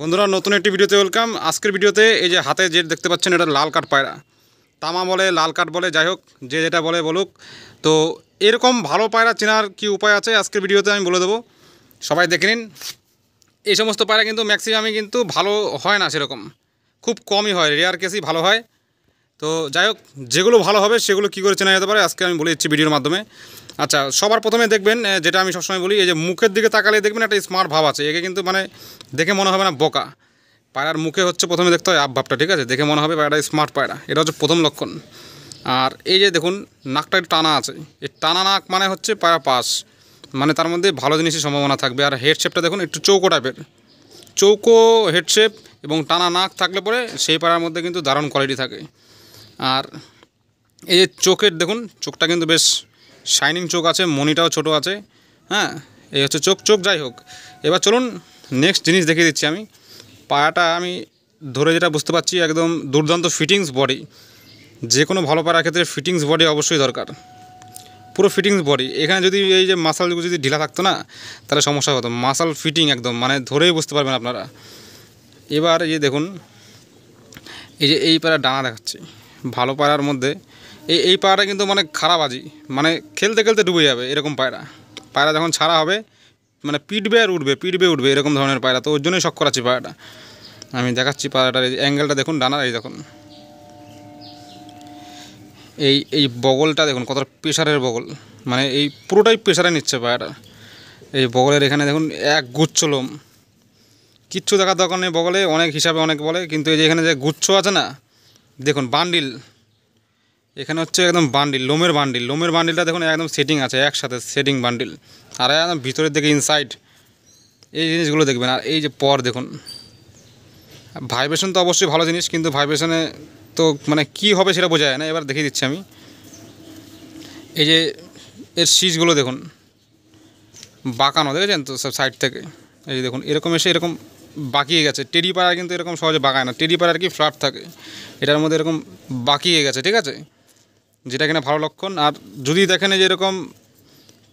বন্ধুরা নতুন একটি ভিডিওতে ওয়েলকাম। আজকের ভিডিওতে এই যে হাতে যে দেখতে পাচ্ছেন এটা লাল কাঠ পায়রা, তামা বলে লাল কাঠ বলে, যাই হোক যে যেটা বলে বলুক। তো এরকম ভালো পায়রা চেনার কি উপায় আছে আজকের ভিডিওতে আমি বলে দেবো, সবাই দেখে নিন। এই সমস্ত পায়রা কিন্তু ম্যাক্সিমামই কিন্তু ভালো হয় না, সেরকম খুব কমই হয়, রেয়ার কেসই ভালো হয়। তো যাই হোক যেগুলো ভালো হবে সেগুলো কী করে চেনা যেতে পারে আজকে আমি বলে দিচ্ছি ভিডিওর মাধ্যমে। আচ্ছা, সবার প্রথমে দেখবেন যেটা আমি সবসময় বলি, এই যে মুখের দিকে তাকালে দেখবেন একটা স্মার্ট ভাব আছে, একে কিন্তু মানে দেখে মনে হবে না বোকা। পায়রার মুখে হচ্ছে প্রথমে দেখতে হয় আপ ভাবটা, ঠিক আছে, দেখে মনে হবে পায়রাটা স্মার্ট পায়রা, এটা হচ্ছে প্রথম লক্ষণ। আর এই যে দেখুন নাকটা একটু টানা আছে, এই টানা নাক মানে হচ্ছে পায়রা পাস, মানে তার মধ্যে ভালো জিনিসের সম্ভাবনা থাকবে। আর হেড শেপটা দেখুন একটু চৌকো টাইপের, চৌকো হেড শেপ এবং টানা নাক থাকলে পরে সেই পায়রার মধ্যে কিন্তু দারুণ কোয়ালিটি থাকে। আর এই যে চোখের দেখুন, চোখটা কিন্তু বেশ শাইনিং চোখ আছে, মনিটাও ছোট আছে। হ্যাঁ, এই হচ্ছে চোখ। যাই হোক, এবার চলুন নেক্সট জিনিস দেখিয়ে দিচ্ছি আমি। পায়রাটা আমি ধরে যেটা বুঝতে পারছি, একদম দুর্দান্ত ফিটিংস বডি। যে কোনো ভালো পায়রার ক্ষেত্রে ফিটিংস বডি অবশ্যই দরকার, পুরো ফিটিংস বডি। এখানে যদি এই যে মাসালগুলো যদি ঢিলা থাকতো না তাহলে সমস্যা হতো। মাসাল ফিটিং একদম মানে ধরেই বুঝতে পারবেন আপনারা। এবার এই যে দেখুন, এই যে এই পায়রা ডানা দেখাচ্ছি ভালো পায়রার মধ্যে, এই পায়রাটা কিন্তু মানে খারাপ আজি, মানে খেলতে খেলতে ডুবে যাবে এরকম পায়রা। পায়রা যখন ছাড়া হবে মানে পিটবে আর উঠবে এরকম ধরনের পায়রা। তো ওর জন্যই শখ করাচ্ছি পায়রাটা। আমি দেখাচ্ছি পায়রাটার এই অ্যাঙ্গেলটা দেখুন, ডানার এই দেখুন, এই বগলটা দেখুন কতটা প্রেশারের বগল, মানে এই পুরোটাই প্রেশারে নিচ্ছে পায়রাটা। এই বগলের এখানে দেখুন এক গুচ্ছ লোম, কিচ্ছু দেখার দরকার নেই বগলে, অনেক হিসাবে অনেক বলে, কিন্তু এই যে এখানে যে গুচ্ছ আছে না দেখুন, বান্ডিল এখানে হচ্ছে একদম বান্ডিল, লোমের বান্ডিলটা দেখুন একদম সেটিং আছে, একসাথে সেটিং বান্ডিল। আর একদম ভিতরের দিকে ইনসাইড এই জিনিসগুলো দেখবেন। আর এই যে পর দেখুন, ভাইব্রেশন তো অবশ্যই ভালো জিনিস, কিন্তু ভাইব্রেশনে তো মানে কী হবে সেটা বোঝা যায় না। এবার দেখিয়ে দিচ্ছি আমি, এই যে এর শীষগুলো দেখুন বাঁকানো, দেখেছেন তো সব সাইড থেকে। এই যে দেখুন এরকম এসে এরকম বাঁকিয়ে গেছে। টেডি পায়রা কিন্তু এরকম সহজে বাঁকায় না, টেডি পায়রা আর কি ফ্ল্যাট থাকে, এটার মধ্যে এরকম বাঁকিয়ে গেছে, ঠিক আছে, যেটা কিনা ভালো লক্ষণ। আর যদি দেখেন যে এরকম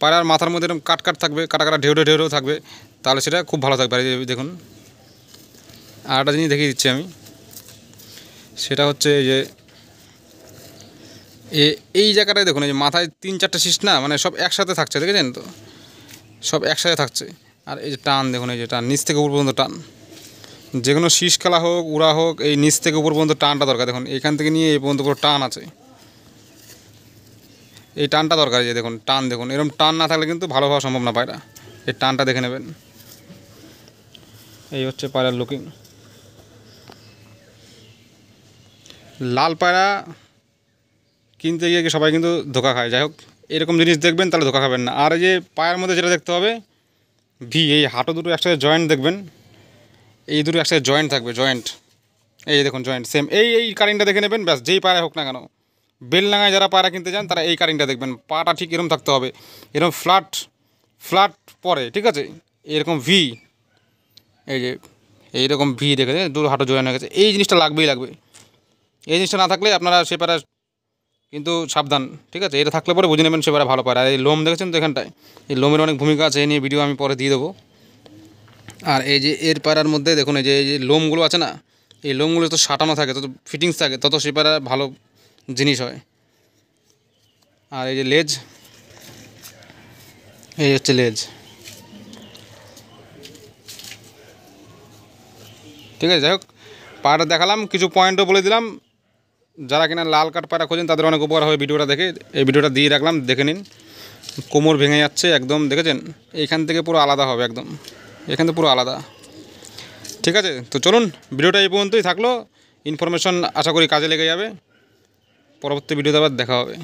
পায়রার মাথার মধ্যে এরকম কাট থাকবে, কাটা ঢেউ থাকবে, তাহলে সেটা খুব ভালো থাকবে। আর এই দেখুন আর একটা জিনিস দেখিয়ে দিচ্ছি আমি, সেটা হচ্ছে যে এই জায়গাটায় দেখুন, এই যে মাথায় 3-4টা শীষ না, মানে সব একসাথে থাকছে, দেখেছেন তো, সব একসাথে থাকছে। আর এই যে টান দেখুন, এই যে টান নিচ থেকে উপর পর্যন্ত টান, যে কোনো শীষ খেলা হোক উড়া হোক, এই নিচ থেকে উপর পর্যন্ত টানটা দরকার। দেখুন এখান থেকে নিয়ে এই পর্যন্ত পুরো টান আছে, এই টানটা দরকার। যে দেখুন টান দেখুন, এরকম টান না থাকলে কিন্তু ভালো হওয়া সম্ভব না পায়রা। এই টানটা দেখে নেবেন। এই হচ্ছে পায়রার লুকিং। লাল পায়রা কিনতে গিয়ে সবাই কিন্তু ধোকা খায়। যাই হোক এরকম জিনিস দেখবেন তাহলে ধোকা খাবেন না। আর এই যে পায়ের মধ্যে যেটা দেখতে হবে ভি, এই হাঁটু দুটো একসাথে জয়েন্ট দেখবেন, এই দুটো একসাথে জয়েন্ট থাকবে, জয়েন্ট এই দেখুন জয়েন্ট সেম। এই কারিংটা দেখে নেবেন, ব্যাস যেই পায়রা হোক না কেন। বেলডাঙায় যারা পায়রা কিনতে যান তারা এই কারিংটা দেখবেন, পাটা ঠিক এরকম থাকতে হবে, এরকম ফ্ল্যাট পরে, ঠিক আছে, এরকম ভি, এই যে এইরকম ভি দেখেছে, দুটো হাঁটু জয়েন্ট হয়ে গেছে, এই জিনিসটা লাগবে। এই জিনিসটা না থাকলে আপনারা সে পায়রা কিন্তু সাবধান, ঠিক আছে। এটা থাকলে পরে বুঝে নেবেন সে পায়রা ভালো পায়রা। আর এই লোম দেখেছেন তো এখানটায়, এই লোমের অনেক ভূমিকা আছে, এই নিয়ে ভিডিও আমি পরে দিয়ে দেবো। আর এই যে এর পায়রার মধ্যে দেখুন, এই যে লোমগুলো আছে না, এই লোমগুলো যত সাঁটানো থাকে, তত ফিটিংস থাকে, তত সে পায়রা ভালো জিনিস হয়। আর এই যে লেজ, এই হচ্ছে লেজ, ঠিক আছে। যাই হোক পায়রাটা দেখালাম, কিছু পয়েন্টও বলে দিলাম। যারা কিনা লাল কাঠ পায়রা খোঁজেন তাদের অনেক উপকার হবে ভিডিওটা দেখে। এই ভিডিওটা দিয়ে রাখলাম, দেখে নিন। কোমর ভেঙে যাচ্ছে একদম, দেখেছেন, এইখান থেকে পুরো আলাদা হবে একদম, এখান থেকে পুরো আলাদা, ঠিক আছে। তো চলুন ভিডিওটা এই পর্যন্তই থাকলো। ইনফরমেশন আশা করি কাজে লেগে যাবে। পরবর্তী ভিডিওতে আবার দেখা হবে।